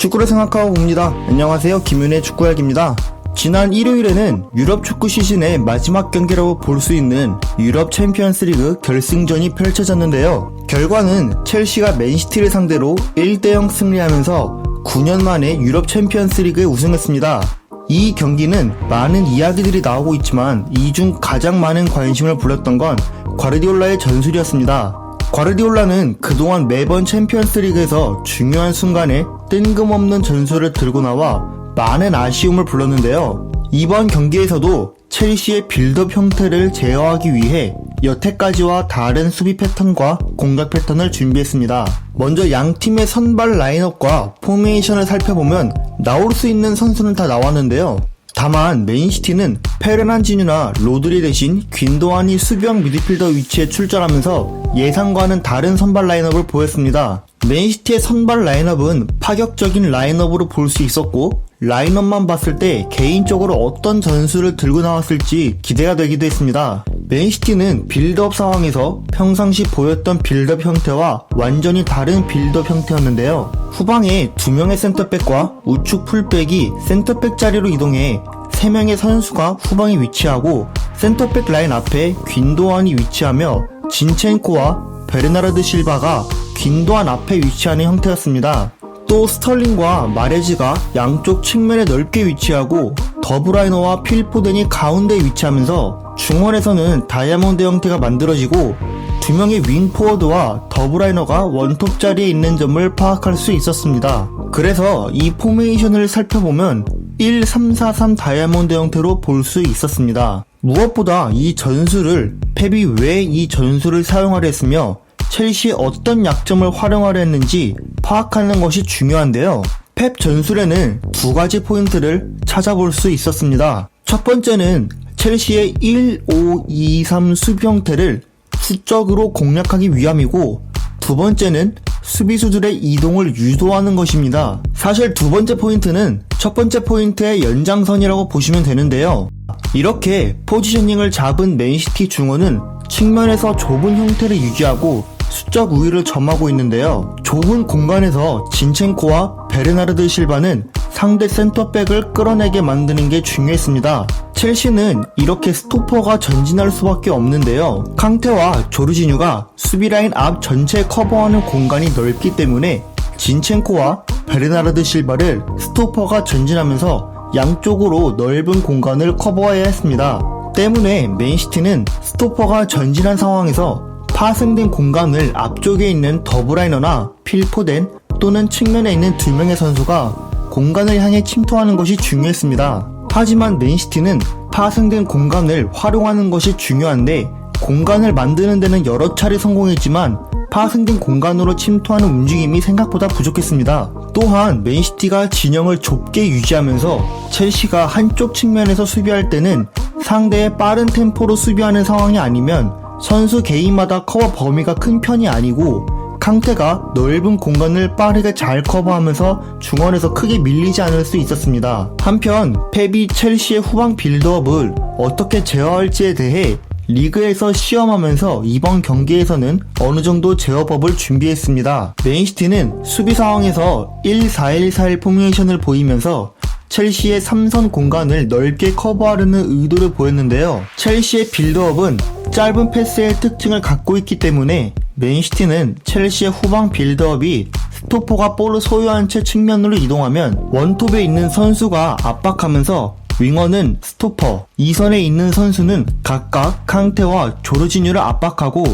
축구를 생각하고 봅니다. 안녕하세요, 김윤의 축구약입니다. 지난 일요일에는 유럽 축구 시즌의 마지막 경기라고 볼 수 있는 유럽 챔피언스리그 결승전이 펼쳐졌는데요. 결과는 첼시가 맨시티를 상대로 1대0 승리하면서 9년 만에 유럽 챔피언스리그에 우승했습니다. 이 경기는 많은 이야기들이 나오고 있지만 이 중 가장 많은 관심을 불렀던 건 과르디올라의 전술이었습니다. 과르디올라는 그동안 매번 챔피언스리그에서 중요한 순간에 뜬금없는 전술을 들고 나와 많은 아쉬움을 불렀는데요. 이번 경기에서도 첼시의 빌드업 형태를 제어하기 위해 여태까지와 다른 수비 패턴과 공격 패턴을 준비했습니다. 먼저 양 팀의 선발 라인업과 포메이션을 살펴보면 나올 수 있는 선수는 다 나왔는데요. 다만 맨시티는 페르난지뉴나 로드리 대신 귄도안이 수비형 미드필더 위치에 출전하면서 예상과는 다른 선발 라인업을 보였습니다. 맨시티의 선발 라인업은 파격적인 라인업으로 볼 수 있었고, 라인업만 봤을 때 개인적으로 어떤 전술을 들고 나왔을지 기대가 되기도 했습니다. 맨시티는 빌드업 상황에서 평상시 보였던 빌드업 형태와 완전히 다른 빌드업 형태였는데요. 후방에 2명의 센터백과 우측 풀백이 센터백 자리로 이동해 3명의 선수가 후방에 위치하고, 센터백 라인 앞에 귄도안이 위치하며 진첸코와 베르나르드 실바가 귄도안 앞에 위치하는 형태였습니다. 또 스털링과 마레즈가 양쪽 측면에 넓게 위치하고 더브라이너와 필포덴이 가운데 위치하면서 중원에서는 다이아몬드 형태가 만들어지고 2명의 윙포워드와 더브라이너가 원톱 자리에 있는 점을 파악할 수 있었습니다. 그래서 이 포메이션을 살펴보면 1-3-4-3 다이아몬드 형태로 볼 수 있었습니다. 무엇보다 이 전술을 펩이 왜 이 전술을 사용하려 했으며 첼시의 어떤 약점을 활용하려 했는지 파악하는 것이 중요한데요. 펩 전술에는 2가지 포인트를 찾아볼 수 있었습니다. 첫 번째는 첼시의 1-5-2-3 수비 형태를 수적으로 공략하기 위함이고, 두 번째는 수비수들의 이동을 유도하는 것입니다. 사실 두 번째 포인트는 첫 번째 포인트의 연장선이라고 보시면 되는데요. 이렇게 포지셔닝을 잡은 맨시티 중원은 측면에서 좁은 형태를 유지하고 수적 우위를 점하고 있는데요. 좁은 공간에서 진첸코와 베르나르드 실바는 상대 센터백을 끌어내게 만드는 게 중요했습니다. 첼시는 이렇게 스토퍼가 전진할 수밖에 없는데요. 캉테와 조르지뉴가 수비라인 앞 전체 커버하는 공간이 넓기 때문에 진첸코와 베르나르드 실바를 스토퍼가 전진하면서 양쪽으로 넓은 공간을 커버해야 했습니다. 때문에 맨시티는 스토퍼가 전진한 상황에서 파생된 공간을 앞쪽에 있는 더브라이너나 필포덴 또는 측면에 있는 2명의 선수가 공간을 향해 침투하는 것이 중요했습니다. 하지만 맨시티는 파생된 공간을 활용하는 것이 중요한데 공간을 만드는 데는 여러 차례 성공했지만 파생된 공간으로 침투하는 움직임이 생각보다 부족했습니다. 또한 맨시티가 진영을 좁게 유지하면서 첼시가 한쪽 측면에서 수비할 때는 상대의 빠른 템포로 수비하는 상황이 아니면 선수 개인마다 커버 범위가 큰 편이 아니고 캉테가 넓은 공간을 빠르게 잘 커버하면서 중원에서 크게 밀리지 않을 수 있었습니다. 한편 펩이 첼시의 후방 빌드업을 어떻게 제어할지에 대해 리그에서 시험하면서 이번 경기에서는 어느 정도 제어법을 준비했습니다. 맨시티는 수비 상황에서 1-4-1-4-1 포메이션을 보이면서 첼시의 3선 공간을 넓게 커버하려는 의도를 보였는데요. 첼시의 빌드업은 짧은 패스의 특징을 갖고 있기 때문에 맨시티는 첼시의 후방 빌드업이 스토퍼가 볼을 소유한 채 측면으로 이동하면 원톱에 있는 선수가 압박하면서 윙어는 스토퍼, 2선에 있는 선수는 각각 캉테와 조르지뉴를 압박하고,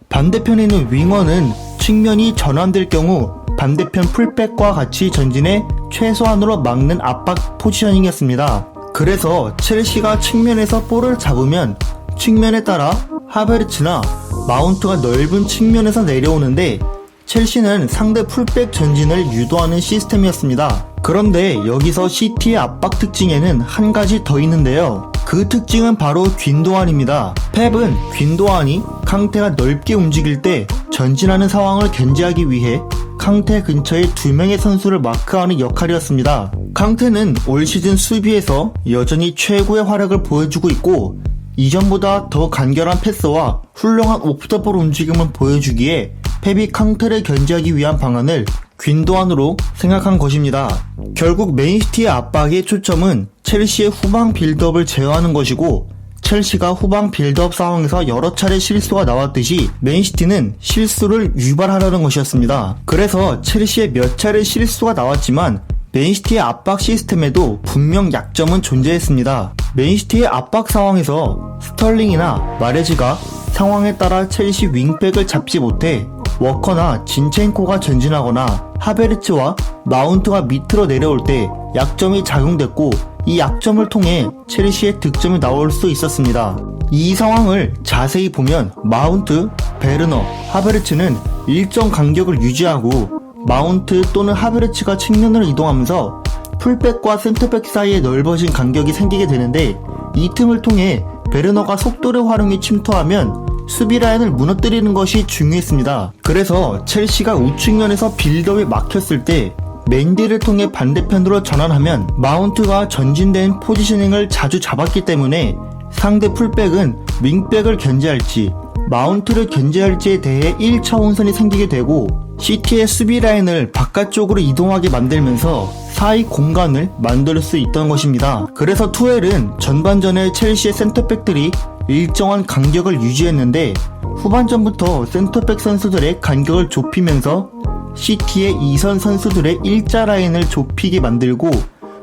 반대편에 있는 윙어는 측면이 전환될 경우 반대편 풀백과 같이 전진해 최소한으로 막는 압박 포지셔닝이었습니다. 그래서 첼시가 측면에서 볼을 잡으면 측면에 따라 하베르츠나 마운트가 넓은 측면에서 내려오는데 첼시는 상대 풀백 전진을 유도하는 시스템이었습니다. 그런데 여기서 시티의 압박 특징에는 한 가지 더 있는데요. 그 특징은 바로 귄도안입니다. 펩은 귄도안이 캉테가 넓게 움직일 때 전진하는 상황을 견제하기 위해 캉테 근처에 2명의 선수를 마크하는 역할이었습니다. 캉테는 올 시즌 수비에서 여전히 최고의 활약을 보여주고 있고, 이전보다 더 간결한 패스와 훌륭한 오프더볼 움직임을 보여주기에 펩이 캉테를 견제하기 위한 방안을 윈도안으로 생각한 것입니다. 결국 맨시티의 압박의 초점은 첼시의 후방 빌드업을 제어하는 것이고, 첼시가 후방 빌드업 상황에서 여러 차례 실수가 나왔듯이 맨시티는 실수를 유발하려는 것이었습니다. 그래서 첼시의 몇 차례 실수가 나왔지만 맨시티의 압박 시스템에도 분명 약점은 존재했습니다. 맨시티의 압박 상황에서 스털링이나 마레즈가 상황에 따라 첼시 윙백을 잡지 못해 워커나 진첸코가 전진하거나 하베르츠와 마운트가 밑으로 내려올 때 약점이 작용됐고, 이 약점을 통해 첼시의 득점이 나올 수 있었습니다. 이 상황을 자세히 보면 마운트, 베르너, 하베르츠는 일정 간격을 유지하고 마운트 또는 하베르츠가 측면으로 이동하면서 풀백과 센터백 사이에 넓어진 간격이 생기게 되는데, 이 틈을 통해 베르너가 속도를 활용해 침투하면 수비 라인을 무너뜨리는 것이 중요했습니다. 그래서 첼시가 우측면에서 빌드업이 막혔을 때 맨디를 통해 반대편으로 전환하면 마운트가 전진된 포지셔닝을 자주 잡았기 때문에 상대 풀백은 윙백을 견제할지 마운트를 견제할지에 대해 1차원선이 생기게 되고, 시티의 수비 라인을 바깥쪽으로 이동하게 만들면서 사이 공간을 만들 수 있던 것입니다. 그래서 투엘은 전반전에 첼시의 센터백들이 일정한 간격을 유지했는데, 후반전부터 센터백 선수들의 간격을 좁히면서 시티의 2선 선수들의 일자 라인을 좁히게 만들고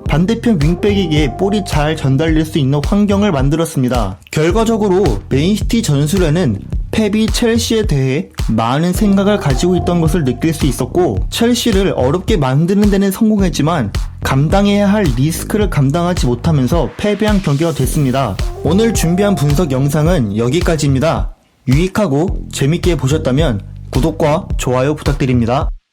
반대편 윙백에게 볼이 잘 전달될 수 있는 환경을 만들었습니다. 결과적으로 맨시티 전술에는 펩이 첼시에 대해 많은 생각을 가지고 있던 것을 느낄 수 있었고, 첼시를 어렵게 만드는 데는 성공했지만 감당해야 할 리스크를 감당하지 못하면서 패배한 경기가 됐습니다. 오늘 준비한 분석 영상은 여기까지입니다. 유익하고 재밌게 보셨다면 구독과 좋아요 부탁드립니다.